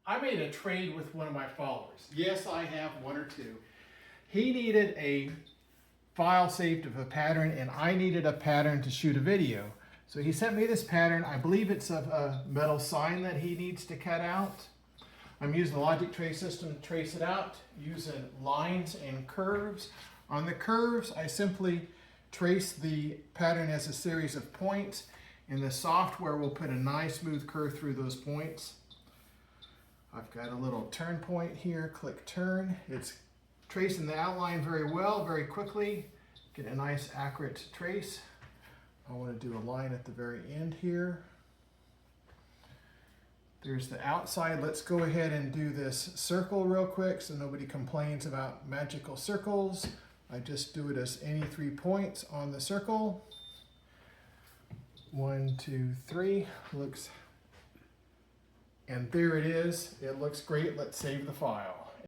I made a trade with one of my followers. Yes, I have one or two. He needed a file saved of a pattern, and I needed a pattern to shoot a video. So he sent me this pattern. I believe it's a metal sign that he needs to cut out. I'm using the Logic Trace system to trace it out, using lines and curves. On the curves, I simply trace the pattern as a series of points, and the software will put a nice smooth curve through those points. I've got a little turn point here, click turn. It's tracing the outline very well, very quickly. Get a nice accurate trace. I want to do a line at the very end here. There's the outside. Let's go ahead and do this circle real quick so nobody complains about magical circles. I just do it as any 3 points on the circle. 1, 2, 3. Looks, and there it is. It looks great. Let's save the file.